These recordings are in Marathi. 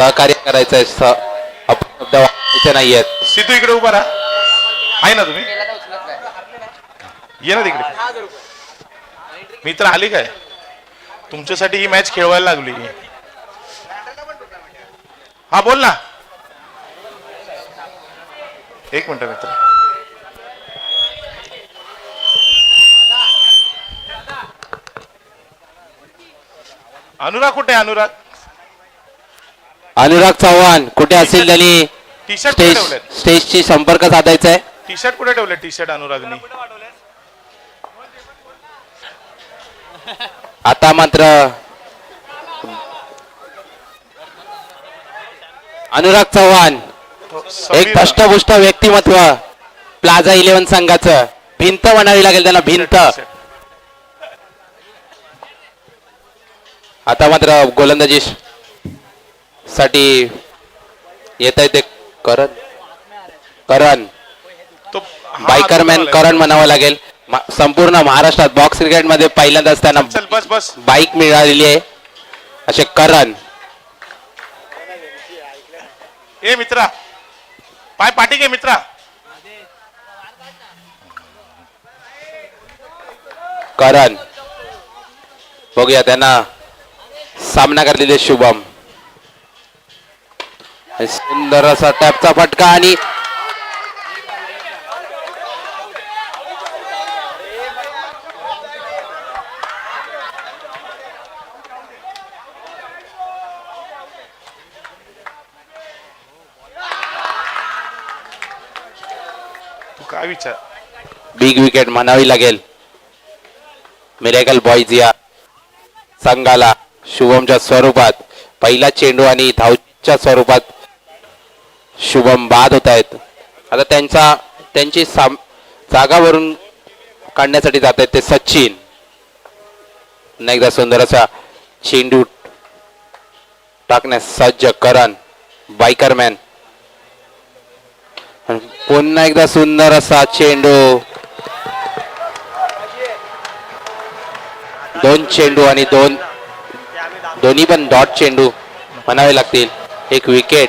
सहकार्य करायचंय अपशब्द वापरायचे नाहीयेत. सिद्धू इकडे उभा राहा. आहे ना तुम्ही? ये ना तिकडे. मित्र आली काय? तुमच्यासाठी ही मॅच खेळवायला लागली. हा बोल ना. एक मिनिट मित्र. अनुराग कुठे? अनुराग अनुराग चव्हाण कुठे असेल त्यांनी टी शर्ट कुठे ठेवलेत? स्टेजशी संपर्क साधायचा आहे. टी शर्ट कुठे ठेवले? टी शर्ट अनुरागनी. आता मात्र अनुराग चव्हाण एक धष्टपुष्ट व्यक्तिमत्व प्लाझा 11 संघाचं. भिंत म्हणावी लागेल त्यांना, भिंत. आता मात्र गोलंदाजी साठी येत आहे ते करण बाईकरमॅन करण म्हणावं लागेल. संपूर्ण महाराष्ट्रात बॉक्स क्रिकेट मध्ये पहिल्यांदाच त्यांना बाईक मिळालेली आहे असे करण. ए मित्रा पाय पाठी घे मित्रा. करण बघूया त्यांना सामना करलेले शुभम. सुंदर असा टॅपचा फटका आणि काय विचार. बिग विकेट म्हणावी लागेल मिरेकल बॉईज या संघाला. शुभमच्या स्वरूपात पहिला चेंडू आणि धावच्या स्वरूपात शुभम बाद होत आहेत. आता त्यांची जागावरून काढण्यासाठी जात आहेत ते सचिन. पुन्हा एकदा सुंदर असा चेंडू टाकण्यास सज्ज करण बाईकरमॅन. पुन्हा एकदा सुंदर असा चेंडू. 2 चेंडू आणि दोन्ही पण डॉट चेंडू म्हणावे लागतील. एक विकेट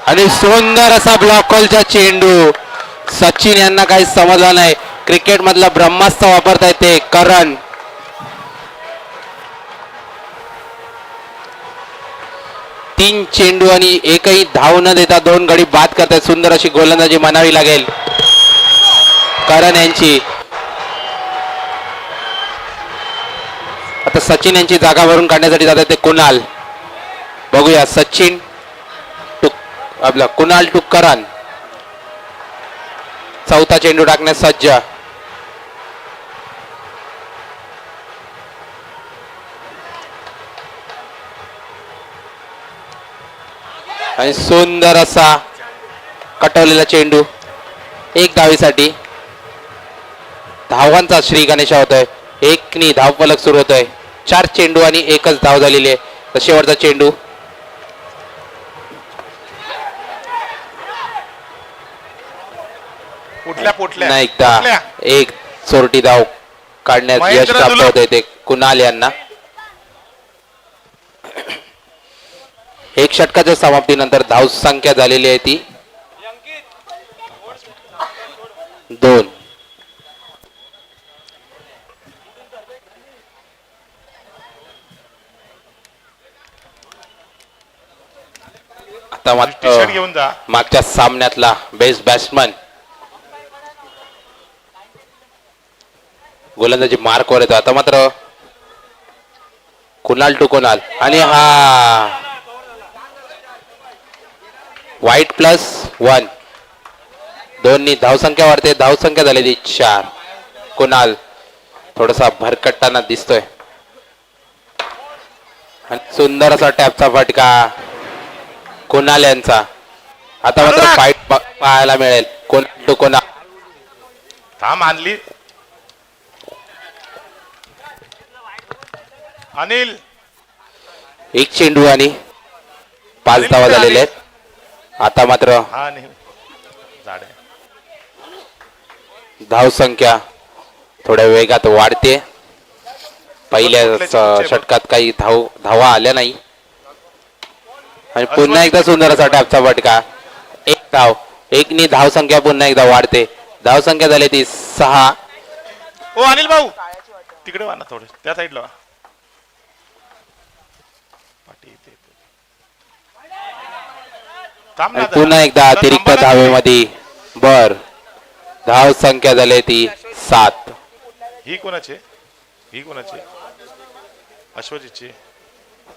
आणि सुंदर असा ब्लॉक होलचा चेंडू. सचिन यांना काही समजलं नाही. क्रिकेट मधला ब्रह्मास्त्र वापरता येते करण. तीन चेंडू आणि एकही धाव न देता 2 गडी बाद करतात. सुंदर अशी गोलंदाजी म्हणावी लागेल करण यांची. आता सचिन यांची जागा भरून काढण्यासाठी जातात ते कुणाल. बघूया सचिन टू आपला कुणाल टू करण. चौथा चेंडू टाकण्यास सज्ज. आणि सुंदर असा कटवलेला चेंडू. 1 धावेसाठी धावांचा श्री गणेशा होतोय. 1नी धावफलक सुरू होतोय. 4 चेंडू आणि 1च धाव झालेली आहे. तर शेवटचा चेंडू नाही एकदा एक चोरटी धाव काढण्यात यश प्राप्त होते ते कुणाल यांना. 1 षटकाच्या समाप्तीनंतर धाव संख्या झालेली आहे ती 2. आता मात्र मागच्या सामन्यातला बेस्ट बॅट्समन गोलंदाजी मार्कवर येतो. आता मात्र कुणाल टू कुणाल आणि हा वाईट +1. 2नी धावसंख्या वाढते. धावसंख्या झालेली 4. कुणाल थोडासा भरकटताना दिसतोय. सुंदर असा टॅपचा फटका कुणाल यांचा. आता मात्र फाईट पाहायला मिळेल. कुणाल टू कुणाल. थांब आणली अनिल. 1 चेंडू आणि 5 धावा झालेले आहेत. आता मात्र धाव संख्या थोड्या वेगात वाढते. पहिल्या षटकात काही धावा आल्या नाही. आणि पुन्हा एकदा सुंदर असा टॅपचा फटका. एक धाव. एकनी धाव संख्या पुन्हा एकदा वाढते. धाव संख्या झाली ती 6. ओ अनिल भाऊ तिकडे वा ना थोडे त्या साईडला वा. थांब ना आणि जरा. पुन्हा एकदा जरा अतिरिक्त थांबा ना. धावेमध्ये बर. धाव संख्या झाली ती 7. ही कोणाची ही कोणाची अश्वजीची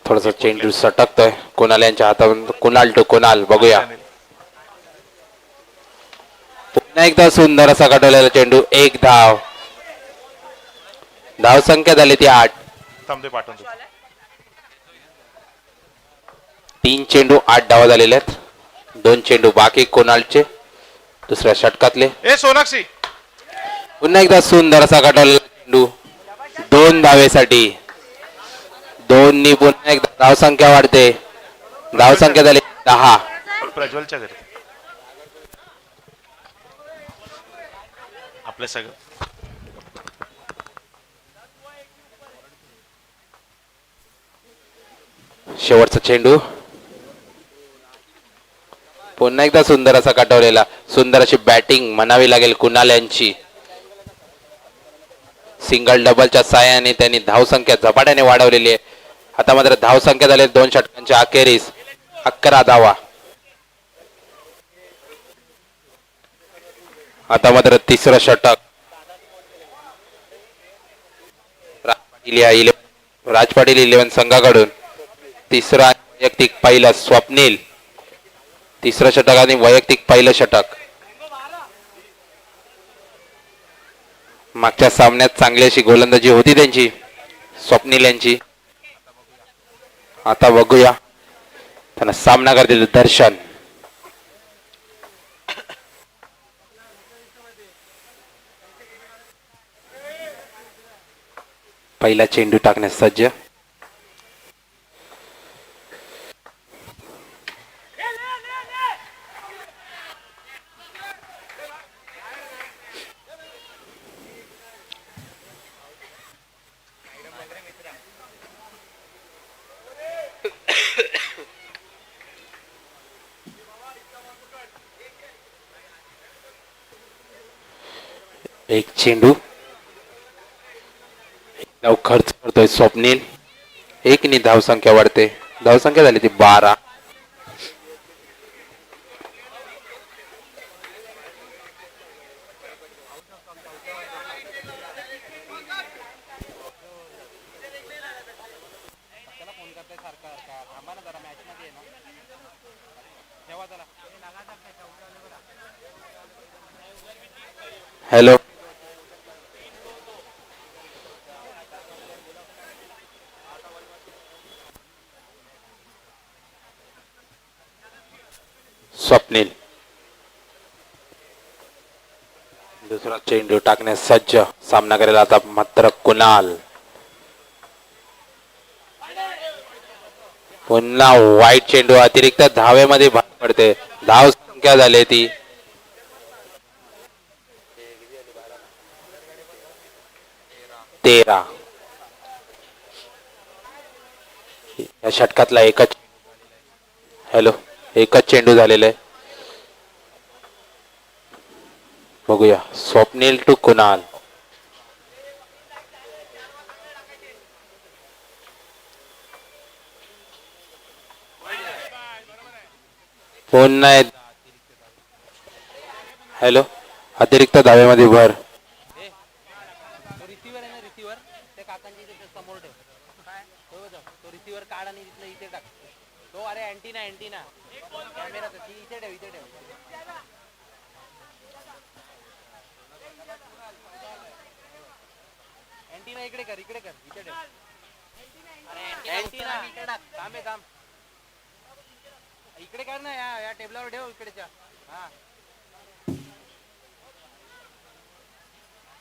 थोडस चेंडू सटकतोय कुणाल यांच्या हातातून. कुणाल टू कुणाल बघूया. पुन्हा एकदा सुंदर असा काढवलेला चेंडू. एक धाव. धाव संख्या झाली ती 8. थांबते पाठवून देतो. 3 चेंडू 8 धावा झालेले आहेत. 2 चेंडू बाकी कुणालचे दुसऱ्या षटकातले. ए सोनाक्षी पुन्हा एकदा सुंदर असा काढवलेला चेंडू. 2 धावेसाठी. 2नी पुन्हा एकदा धाव संख्या वाढते. धाव संख्या झाली 10. प्रज्वलच्या घरी आपल्या सगळं शेवटचा चेंडू. पुन्हा एकदा सुंदर असा काटवलेला. सुंदर अशी बॅटिंग म्हणावी लागेल कुणाल यांची. सिंगल डबलच्या साहाय्याने त्यांनी धाव संख्या झपाट्याने वाढवलेली आहे. आता मात्र धाव संख्या झाली 2 षटकांच्या अखेरीस 11 धावा. आता मात्र तिसरं षटक. राज पाटील 11 संघाकडून तिसरा वैयक्तिक पहिलं स्वप्नील. तिसरं षटक आणि वैयक्तिक पहिलं षटक. मागच्या सामन्यात चांगली अशी गोलंदाजी होती त्यांची स्वप्नील यांची. आता बघूया त्यांना सामना करतील दर्शन. पहिला चेंडू टाकण्यास सज्ज. एक चेंडू. धाव खर्च करतोय स्वप्नील. एकनी धाव संख्या वाढते. धाव संख्या झाली ती 12. हॅलो स्वप्नील. दुसरा चेंडू टाकण्यास सज्ज. सामना करेल आता मात्र कुणाल. पुन्हा वाईट चेंडू. अतिरिक्त धावेमध्ये भाग पडते. धाव संख्या झाली ती 13. या षटकातला एकच चेंडू झालेला आहे. बघूया स्वप्नील टू कुणाल. पुन्हा हॅलो अतिरिक्त धावेमध्ये भर. रिसिव्हर आहे ना रिसिव्हर त्या काकांच्या समोर ठेव. तो रिसिव्हर काढ आणि तिथलं इथे टाक. तो अरे अँटीना कॅमेरा इथे ठेव इथे ठेव. अँटीना इकडे कर इथे ठेव. अँटीना इथे टाक. काम इकडे कर ना या टेबलावर ठेव इकडेच्या. हा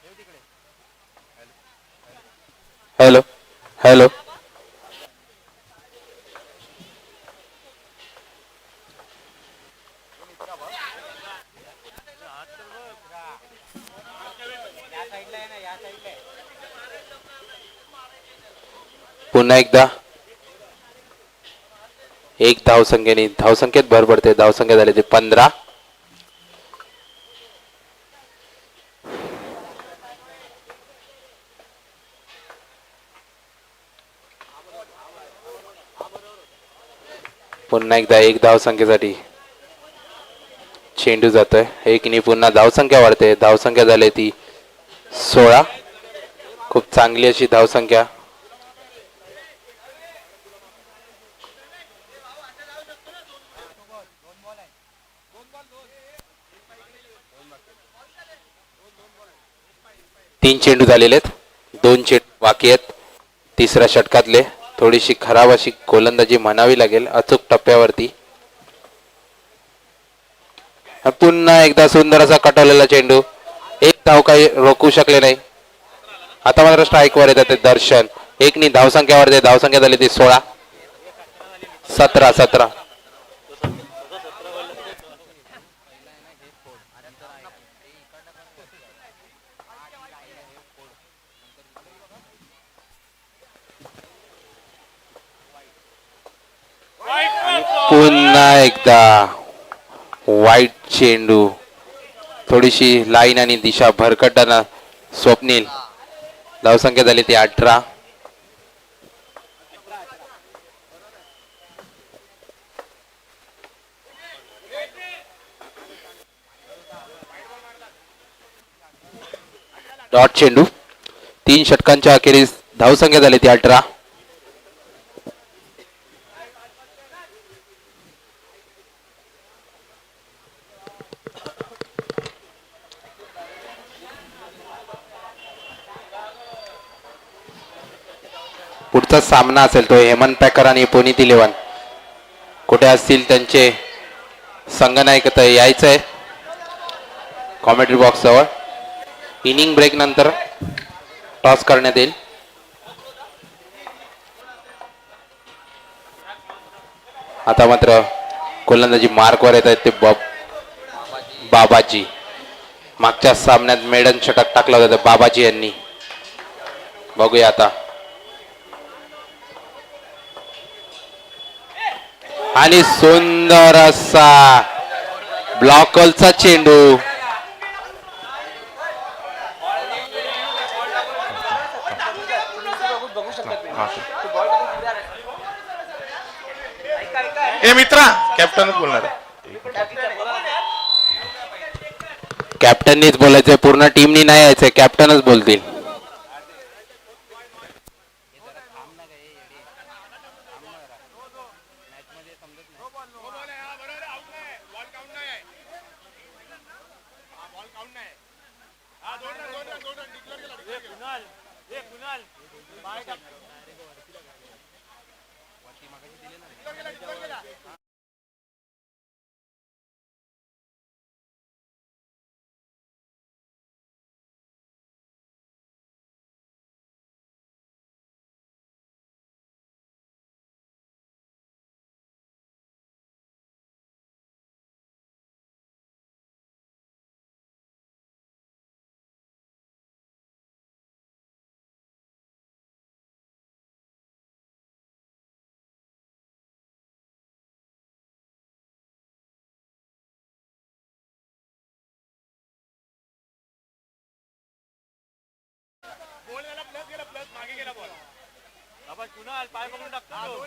ठेव तिकडे. हॅलो हॅलो पुन्हा एकदा एक धावसंख्येने धावसंख्येत भर पडते. धावसंख्या झाली ते 15. पुन्हा एकदा एक धावसंख्येसाठी चेंडू जातोय. एकने पुन्हा धावसंख्या वाढते. धावसंख्या झाली ती 16. खूप चांगली अशी धावसंख्या. तीन चेंडू झालेले आहेत. 2 चेंडू बाकी आहेत तिसऱ्या षटकातले. थोडीशी खराब अशी गोलंदाजी म्हणावी लागेल अचूक टप्प्यावरती. पुन्हा एकदा सुंदर असा कटवलेला चेंडू. एक धाव काही रोखू शकले नाही. आता मात्र स्ट्राईक वर येतात ते दर्शन. एकनी धावसंख्या वाढते. धावसंख्या झाली ती 16. 17. पुन्हा एकदा वाईट चेंडू. थोडीशी लाईन आणि दिशा भरकटताना स्वप्नील. धावसंख्या झाली ती 18. डॉट चेंडू. 3 षटकांच्या अखेरीस धावसंख्या झाली ती 18. पुढचा सामना असेल तो हेमंत पॅकर आणि पुनीत 11. कुठे असतील त्यांचे संघनायक तर यायचंय कॉमेंट्री बॉक्स जवळ. इनिंग ब्रेक नंतर टॉस करण्यात येईल. आता मात्र गोलंदाजी मार्कवर येत आहेत ते बाबाजी. मागच्या सामन्यात मेडन षटक टाकलं होतं बाबाजी यांनी. बघूया आता. आणि सुंदर असा ब्लॉकलचा चेंडू. ए मित्रा कॅप्टनच बोलणार आहे. कॅप्टननीच बोलायचंय. पूर्ण टीमनी नाही यायचंय. कॅप्टनच बोलतील. कुणाल पाय पकडून टाकतो.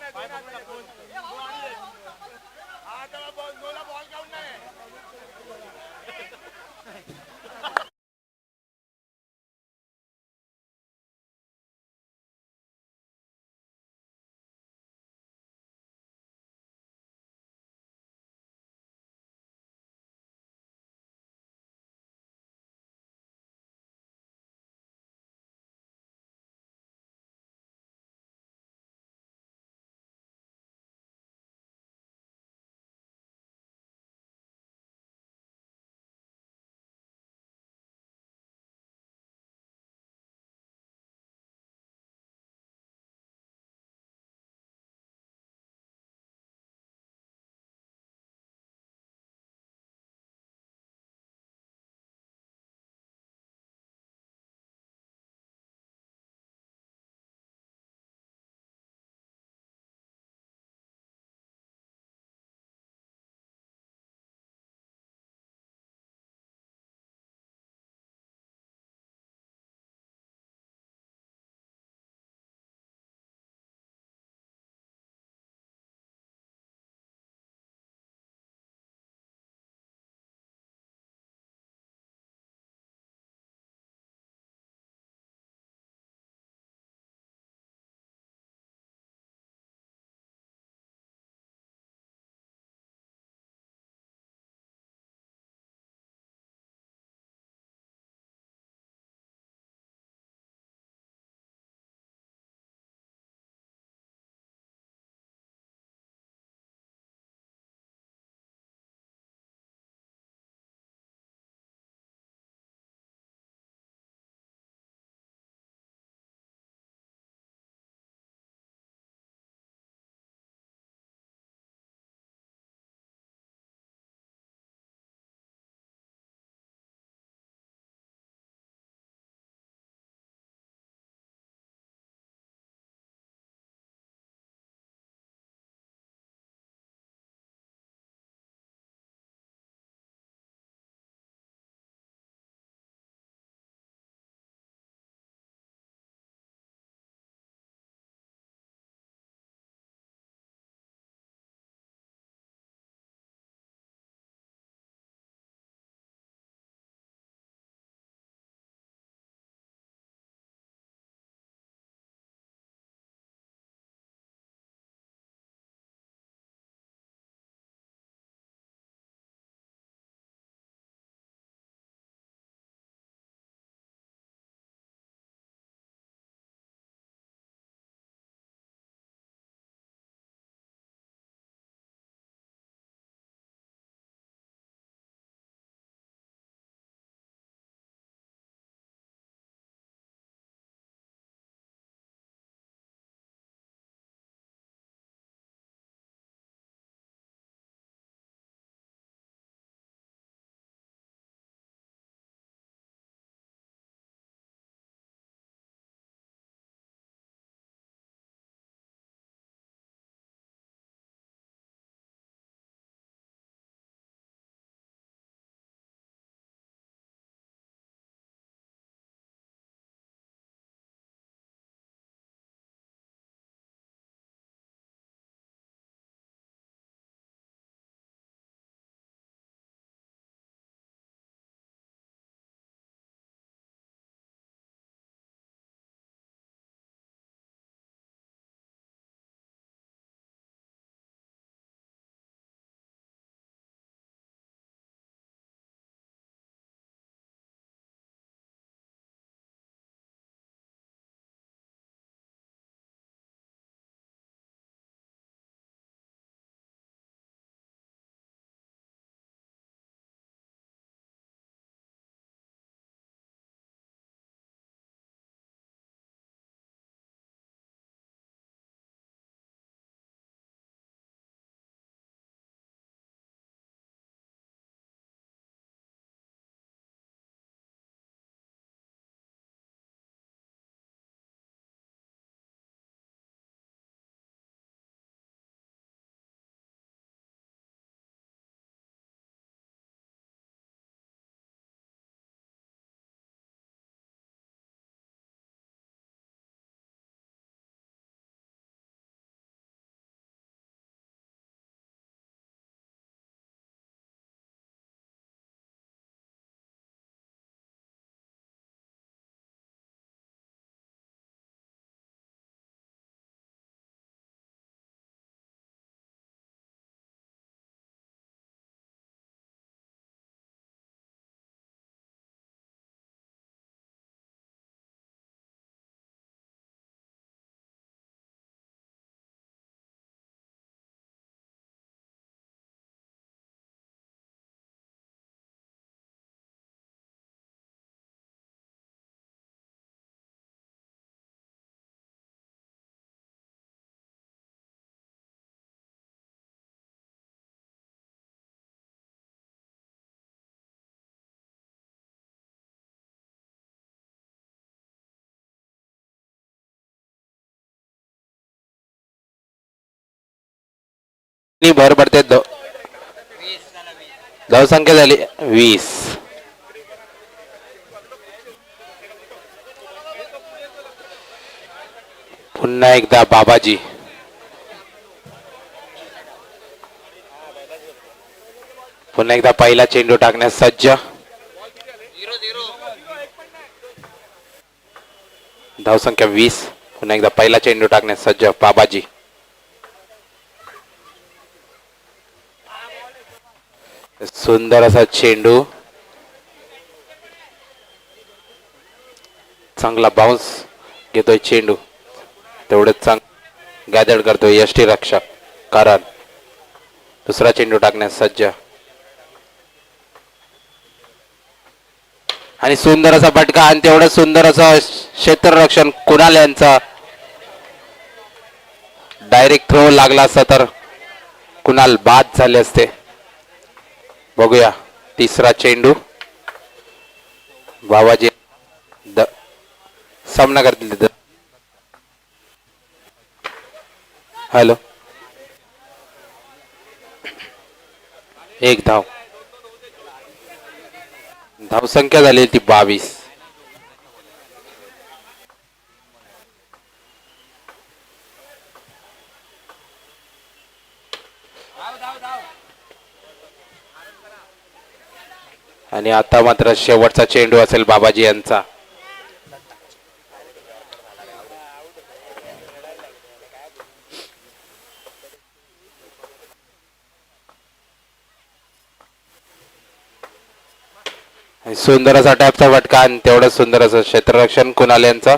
भर पडते धावसंख्या झाली 20. पुन्हा एकदा बाबाजी. पुन्हा एकदा पहिला चेंडू टाकण्यास सज्ज. धावसंख्या 20. पुन्हा एकदा पहिला चेंडू टाकण्यास सज्ज बाबाजी. सुंदर असा चेंडू. चांगला बाउन्स घेतोय चेंडू. तेवढंच चांगलं गॅदर करतोय यष्टी रक्षक कारण. दुसरा चेंडू टाकण्यास सज्ज आणि सुंदर असा फटका आणि तेवढं सुंदर असं क्षेत्ररक्षण कुणाल यांचा. डायरेक्ट थ्रो लागला असता तर कुणाल बाद झाले असते. बघूया तिसरा चेंडू. बाबाजी सामना करतील. हॅलो. एक धाव. धावसंख्या झाली ती 22. आणि आता मात्र शेवटचा चेंडू असेल बाबाजी यांचा. सुंदर असा टॅपचा फटका आणि तेवढं सुंदर असं क्षेत्ररक्षण कुणाल यांचा.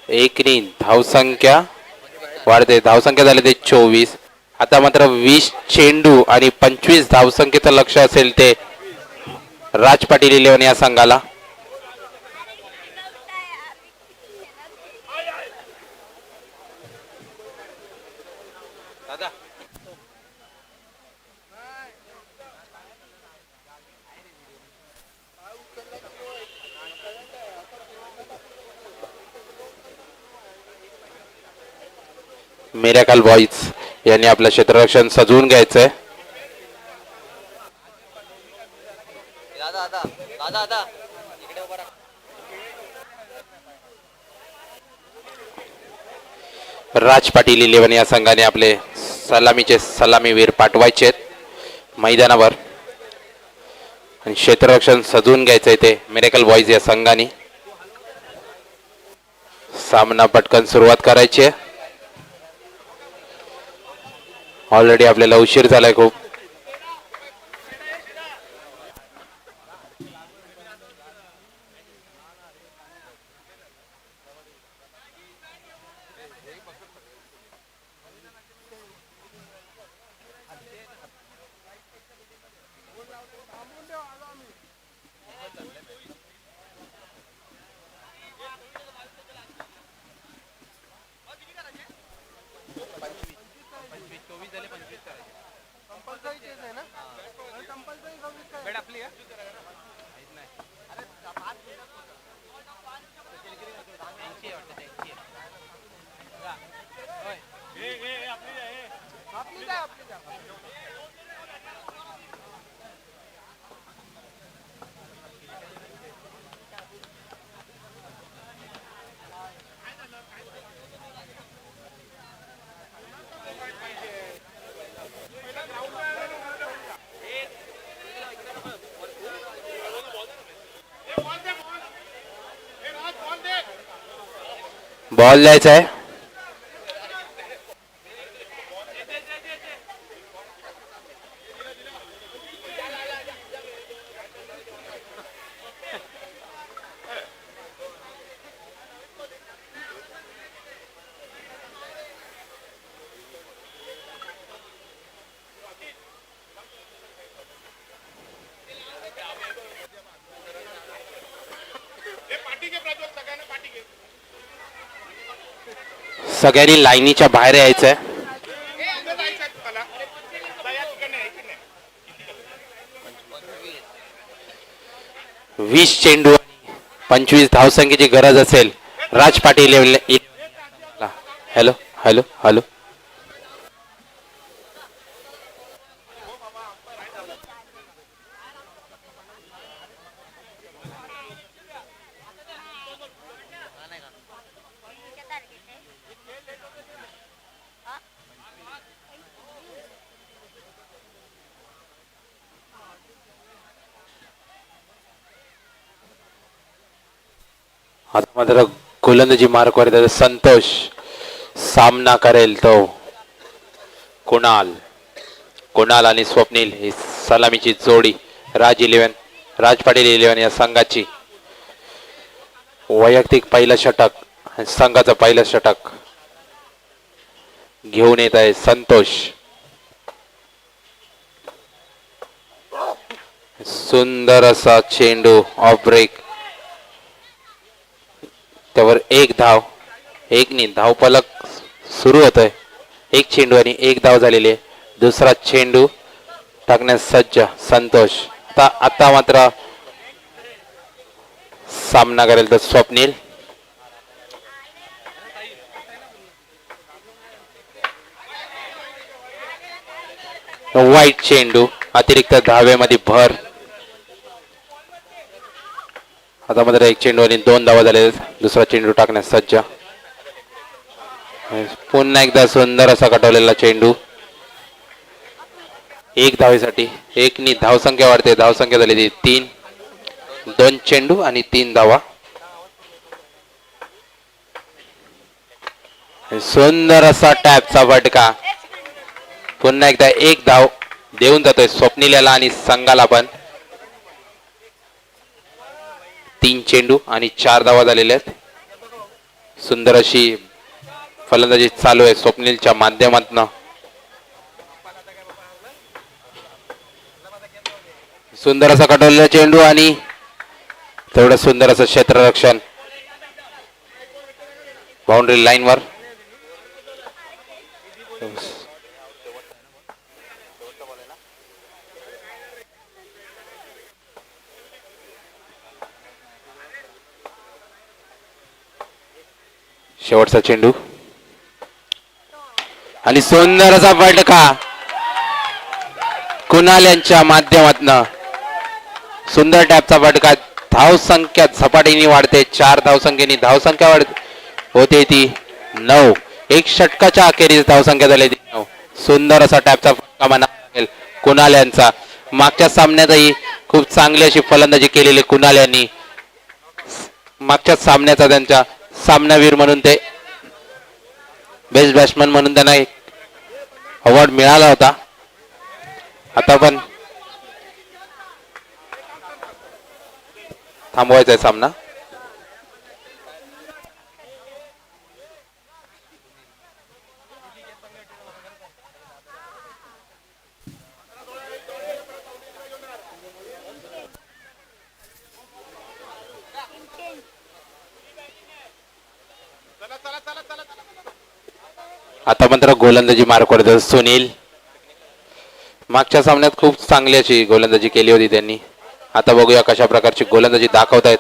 एकनी धावसंख्या वाढते. धावसंख्या झाली ते 24. आता मात्र 20 चेंडू आणि 25 धावसंख्येचं लक्ष असेल ते राज पाटील 11 या संघाला. मिरॅकल बॉईज यांनी आपलं क्षेत्ररक्षण सजवून घ्यायचंय. राज पाटील 11 या संघाने आपले सलामीचे सलामीवीर पाठवायचे मैदानावर आणि क्षेत्ररक्षण सजवून घ्यायचंय ते मिरॅकल बॉईज या संघाने. सामना पटकन सुरुवात करायची आहे. ऑलरेडी आपल्याला उशीर झालाय खूप. बॉल द्यायचा आहे. सगळ्यांनी लाईनीच्या बाहेर यायचंय. वीस चेंडू 25 धावसंख्येची गरज असेल राज पाटील. हॅलो हॅलो हॅलो आता मात्र गोलंदाजी मार्कवर येतात संतोष. सामना करेल तो कुणाल आणि स्वप्नील ही सलामीची जोडी. राज पाटील 11 या संघाची. वैयक्तिक पहिलं षटक आणि संघाचं पहिलं षटक घेऊन येत आहे संतोष. सुंदर असा चेंडू ऑफ ब्रेक. त्यावर एक धाव. धावफलक सुरू होतोय. एक चेंडू आणि एक धाव झालेली आहे. दुसरा चेंडू टाकण्यास सज्ज संतोष. आता मात्र सामना करेल तर स्वप्नील. वाईट चेंडू. अतिरिक्त धावेमध्ये भर. आता मात्र एक चेंडू आणि 2 धावा झाले. दुसरा चेंडू टाकण्यास सज्ज. पुन्हा एकदा सुंदर असा कटवलेला चेंडू. एक धावेसाठी. एकनी धावसंख्या वाढते. धावसंख्या झाली 3. 2 चेंडू आणि 3 धावा. सुंदर असा टॅपचा फटका. पुन्हा एकदा एक धाव देऊन जातोय स्वप्नील याला आणि संघाला पण. 3 चेंडू आणि 4 धावा झालेल्या आहेत. सुंदर अशी फलंदाजी चालू आहे स्वप्नीलच्या माध्यमातून. सुंदर असा कटवलेला चेंडू आणि तेवढं सुंदर असं क्षेत्ररक्षण बाउंड्री लाईनवर. शेवटचा चेंडू आणि सुंदर असा फटका कुणाल यांच्या माध्यमातून. सुंदर टॅपचा फटका. धावसंख्या झपाटीने वाढते. 4 धावसंख्येने धावसंख्या होते ती 9. एक षटकाच्या अखेरीस धावसंख्या झाली ती 9. सुंदर असा टॅपचा फटका म्हणा कुणाल यांचा. मागच्या सामन्यातही खूप चांगली अशी फलंदाजी केलेली कुणाल यांनी. मागच्या सामन्याचा त्यांच्या सामनावीर म्हणून ते बेस्ट बॅट्समन म्हणून त्यांना एक अवॉर्ड मिळाला होता. आता पण थांबवायचा आहे सामना. आता मात्र गोलंदाजी मार्कवर सुनील. मागच्या सामन्यात खूप चांगली अशी गोलंदाजी केली होती त्यांनी. आता बघूया कशा प्रकारची गोलंदाजी दाखवतायत.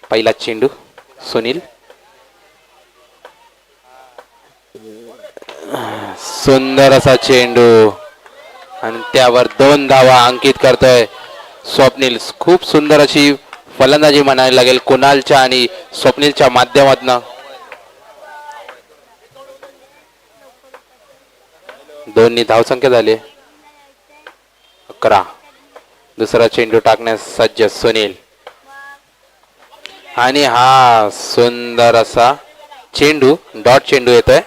पहिला चेंडू सुनील. सुंदर असा चेंडू आणि त्यावर 2 धावा अंकित करतोय स्वप्नील. खूप सुंदर अशी फलंदाजी म्हणायला लागेल कुणालच्या आणि स्वप्नीलच्या माध्यमातून. दोन्ही धावसंख्या झाली 11. दुसरा चेंडू टाकण्यास सज्ज सुनील आणि हा सुंदर असा चेंडू डॉट चेंडू येतोय.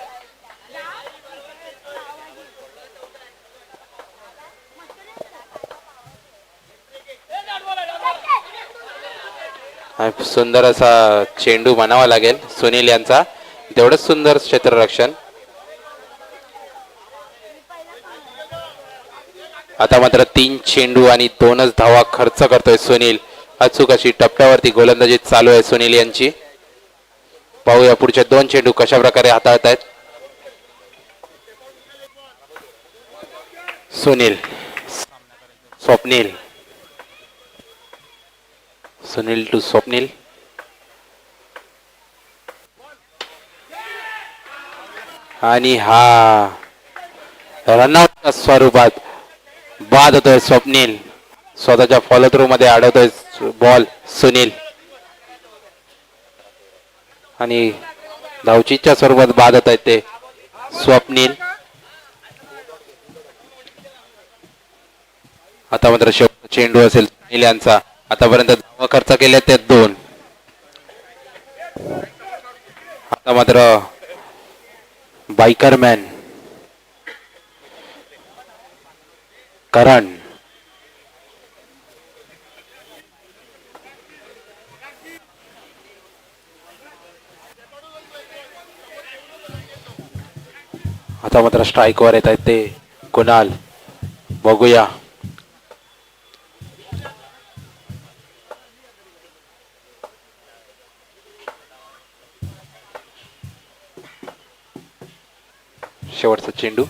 सुंदर असा चेंडू म्हणावा लागेल सुनील यांचा. तेवढंच सुंदर क्षेत्ररक्षण. आता मात्र 3 चेंडू आणि 2च धावा खर्च करतोय सुनील. अचूक अशी टप्प्यावरती गोलंदाजी चालू आहे सुनील यांची. पाहूया पुढचे 2 चेंडू कशा प्रकारे हाताळतायत सुनील. सुनील टू स्वप्नील. आणि हा रनआउटच्या स्वरूपात बाद होतोय स्वप्नील. स्वतःच्या फॉलो थ्रू मध्ये अडवतोय बॉल सुनील आणि धावचीच्या स्वरूपात बाद होत आहेत ते स्वप्नील. आता मात्र शेवटचा चेंडू असेल सुनील यांचा. आतापर्यंत धावा खर्च केल्या त्या 2. आता मात्र बायकरमॅन करण आता मात्र स्ट्राईक वर येत आहेत ते कुणाल. बघूया शेवटचा चेंडू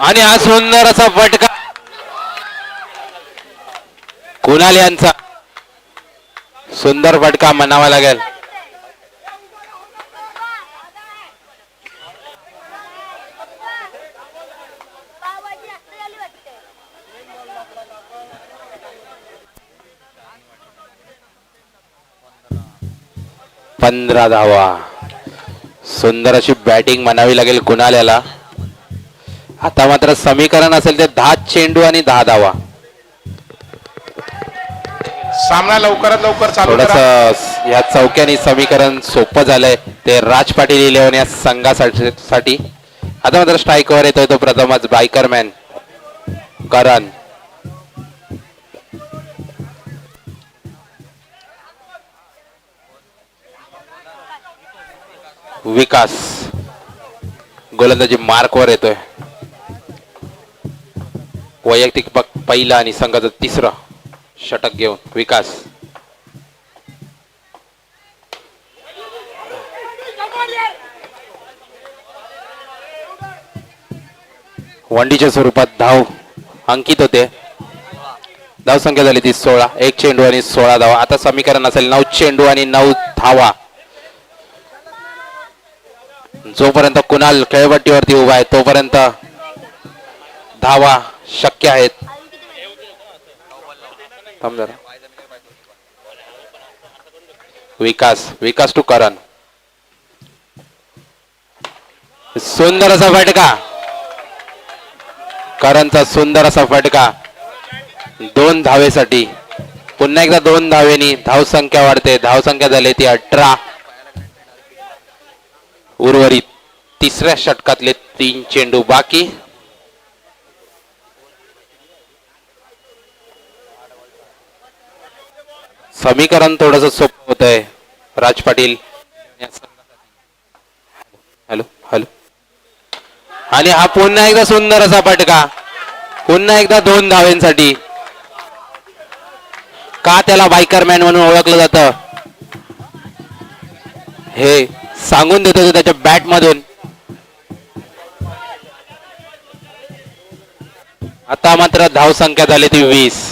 आणि हा सुंदर असा फटका कुणाल यांचा. सुंदर फटका म्हणावा लागेल. पंधरा धावा. सुंदर अशी बॅटिंग म्हणावी लागेल कुणाल याला. आता मात्र समीकरण असेल ते 10 चेंडू आणि 10 धावा. सामना लवकरात लवकर चालू करा. थोडस या चौक्याने समीकरण सोपं झालंय ते राज पाटील 11 या संघासाठी. आता मात्र स्ट्राईकवर येतोय तो प्रथमच बायकरमॅन करण. विकास गोलंदाजी मार्कवर येतोय. वैयक्तिक पहिला आणि संघाचं 3रं षटक घेऊन विकास. वंडीच्या स्वरूपात धाव अंकित होते. धाव संख्या झाली ती 16. 1 चेंडू आणि 16 धावा. आता समीकरण असेल 9 चेंडू आणि 9 धावा. जोपर्यंत कुणाल खेळपट्टीवरती उभा आहे तोपर्यंत धावा शक्य आहेत. थांब जरा. विकास टू करण. सुंदर असा फटका करणचा. सुंदर असा फटका 2 धावेसाठी. पुन्हा एकदा 2 धावेनी धावसंख्या वाढते. धावसंख्या झाली ती 18. उर्वरित 3ऱ्या षटकातले 3 चेंडू बाकी. समीकरण थोडस सोपं होत आहे राज पाटील. Hello hello. आणि हा पुन्हा एकदा सुंदर असा फटका. पुन्हा एकदा 2 धावेंसाठी. का त्याला बायकरमॅन म्हणून ओळखलं जातं हे सांगून देतो त्याच्या बॅट मधून. आता मात्र धाव संख्या झाली ती 20.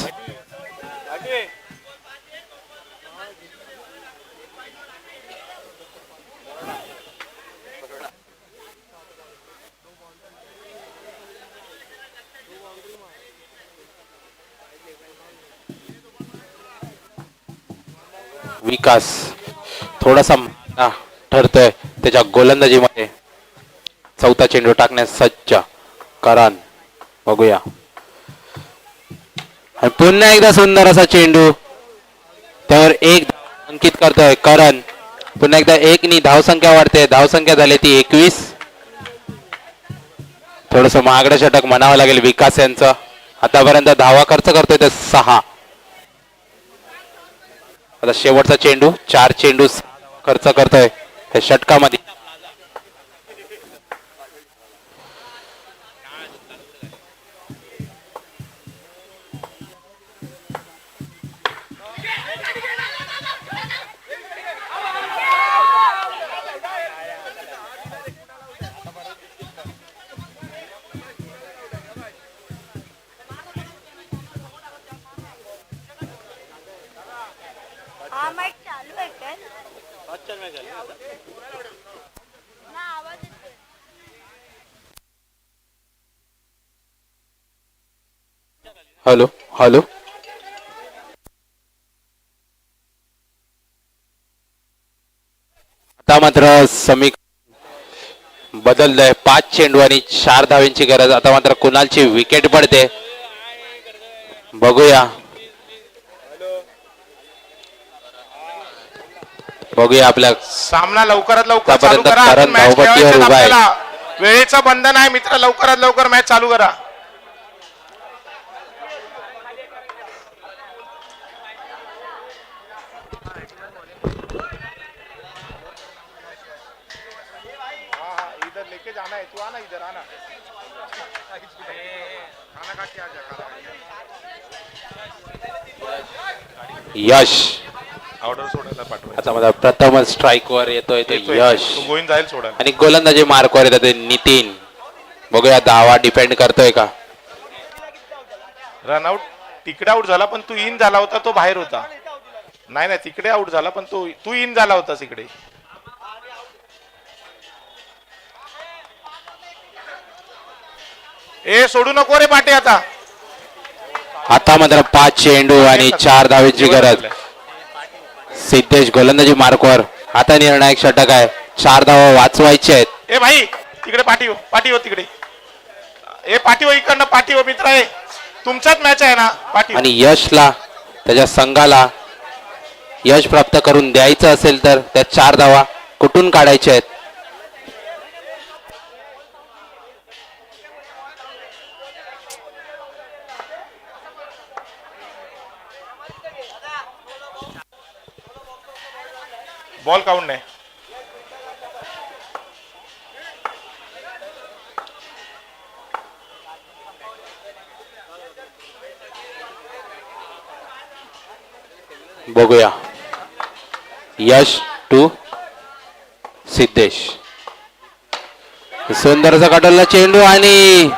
विकास थोडासा ठरतोय त्याच्या गोलंदाजीमध्ये. 4था चेंडू टाकण्यास सज्ज करण. बघूया. आणि पुन्हा एकदा सुंदर असा चेंडू. त्यावर 1 अंकित करतोय करण. पुन्हा एकदा 1 नी धावसंख्या वाढते. धावसंख्या झाली ती 21. थोडस महागडं षटक म्हणावं लागेल विकास यांचं. आतापर्यंत धावा खर्च करतोय ते 6. आता शेवटचा चेंडू. 4 चेंडू खर्च करतोय त्या षटकामध्ये. Hello hello. आता मात्र बदललंय. 5 चेंडू आणि 4 धावांची गरज. आता मात्र कुणालची विकेट पडते, बघूया आपल्या सामना लवकरात लवकर चालू आतापर्यंत करा. करण मॅच धावपट्टीवर खेळायचं उभा आहे. आपल्याला. वेळेचं बंधन आहे मित्र, लवकरात लवकर मॅच चालू करा. इधर लेके जाना है, तू आना इधर आना. खाना खा के आ जा, खाना खा के. यश ऑर्डर सोडायला पाठवायचं. आता मला प्रथम स्ट्राईक वर येतोय तो यश तो गोविंद जाईल सोडायला. आणि गोलंदाजी मार्कवर येतात ते नितीन. बघूया धावा डिपेंड करतोय का. रनआउट तिकडे आउट झाला, पण तू इन झाला होता, तो बाहेर होता. नाही नाही, तिकडे आउट झाला, पण तू इन झाला होतास इकडे. ए सोडू नको रे पाटे. आता मात्र 5 चेंडू आणि 4 धावेची गरज. सिद्धेश गोलंदाजी मार्कवर. आता निर्णायक षटक आहे, 4 धावा वाचवायचे आहेत. ए भाई तिकडे पाठी हो तिकडे. ए पाठी हो इकडनं, पाठी हो मित्र. आहे तुमचाच मॅच आहे ना, पाठी. आणि यशला त्याच्या संघाला यश प्राप्त करून द्यायचं असेल तर त्या 4 धावा कुठून काढायच्या आहेत. बॉल काउंट नाही. बघूया. यश टू सिद्धेश. सुंदरचा काढलेला चेंडू आणि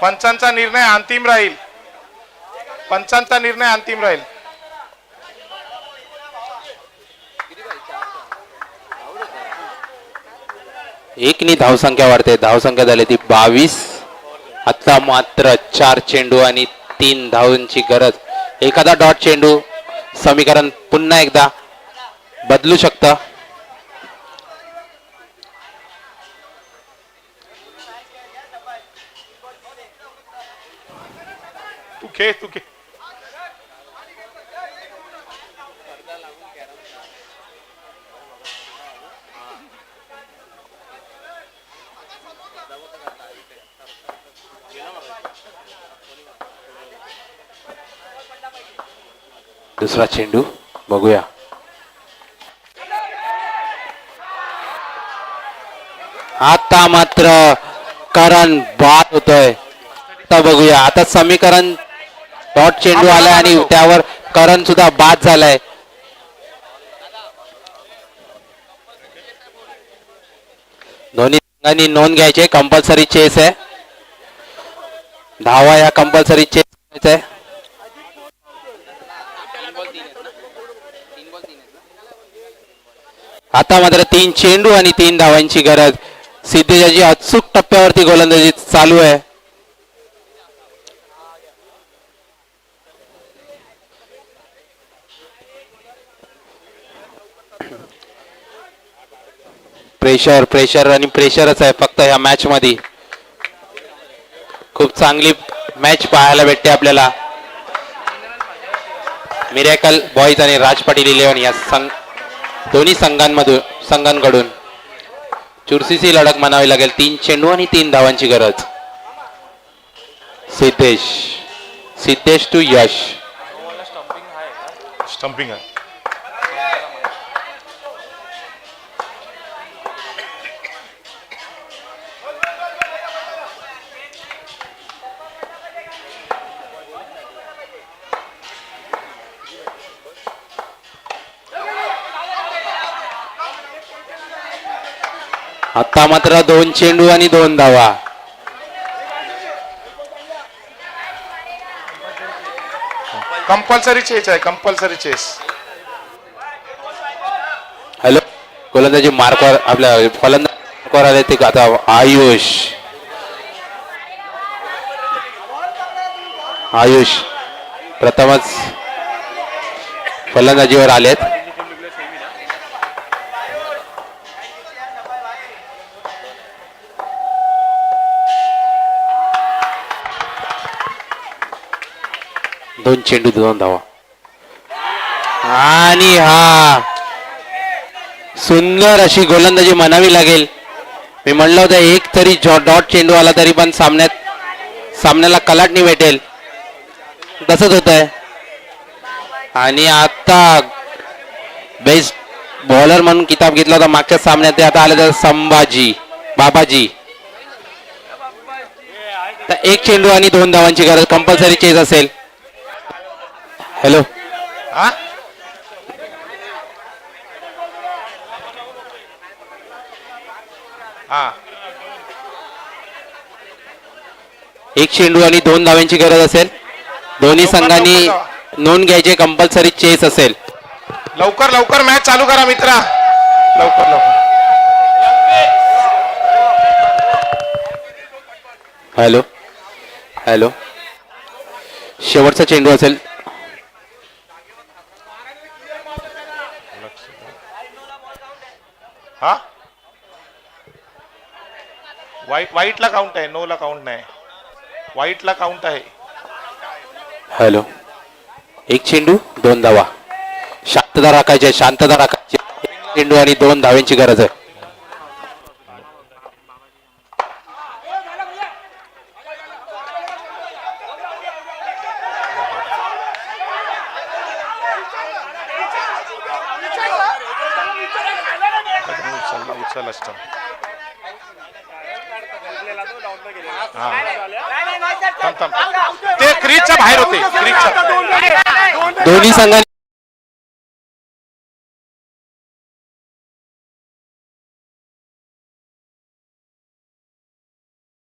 पंचांचा निर्णय अंतिम राहील. एकनी धावसंख्या वाढते. धावसंख्या झाली ती 22. आता मात्र 4 चेंडू आणि 3 धावांची गरज. एखादा डॉट चेंडू समीकरण पुन्हा एकदा बदलू शकतं. तू खे. दुसरा चेंडू बघूया. आता मात्र करण बाद होतोय. आता बघूया. आता समीकरण डॉट चेंडू आलाय आणि त्यावर करण सुद्धा बाद झालाय. दोन्ही संघांनी नोंद घ्यायची. कंपल्सरी चेस आहे. धावा या कंपल्सरी चेस आहे. आता मात्र 3 चेंडू आणि 3 धावांची गरज. सिद्धेशाची अचूक टप्प्यावरती गोलंदाजी चालू आहे. प्रेशर आणि प्रेशरच आहे फक्त या मॅच मध्ये. खूप चांगली मॅच पाहायला भेटते आपल्याला. मिरॅकल बॉईज आणि राज पाटील 11 या दोन्ही संघांकडून चुरशीची लढत म्हणावी लागेल. 3 चेंडू आणि 3 धावांची गरज. Siddhesh to Yash. स्टंपिंग आहे. आता मात्र 2 चेंडू आणि 2 धावा. कंपल्सरी चेस आहे, कंपल्सरी चेस. हॅलो, गोलंदाजी मार्कवर आपल्या फलंदाज आले ते आता आयुष प्रथमच फलंदाजीवर आलेत. दोन चेंडू 2 धावा आणि हा सुंदर अशी गोलंदाजी म्हणावी लागेल. मी म्हणलं होतं एक तरी डॉट चेंडू आला तरी पण सामन्याला कलाटणी भेटेल. तसंच होत आहे. आणि आता बेस्ट बॉलर म्हणून किताब घेतला होता मागच्या सामन्यात, ते आता आले तर संभाजी बाबाजी. तर एक चेंडू आणि 2 धावांची गरज, कंपल्सरी चेज असेल. हॅलो हा हा एक चेंडू आणि 2 धावांची गरज असेल. दोन्ही संघांनी नोंद घ्यायचे, कंपल्सरी चेस असेल. लवकर लवकर मॅच चालू करा मित्रा, लवकर लवकर. हॅलो हॅलो शेवटचा चेंडू असेल. हा वाईटला काउंट आहे, नो ला काउंट नाही. वाईटला काउंट आहे. हॅलो एक चेंडू 2 धावा. शांतता राखायची, शांतता राखायची. एक चेंडू आणि 2 धावांची गरज आहे. उचल असतं. ते क्रीजच्या बाहेर होते, क्रीजच्या. दोन्ही संघांनी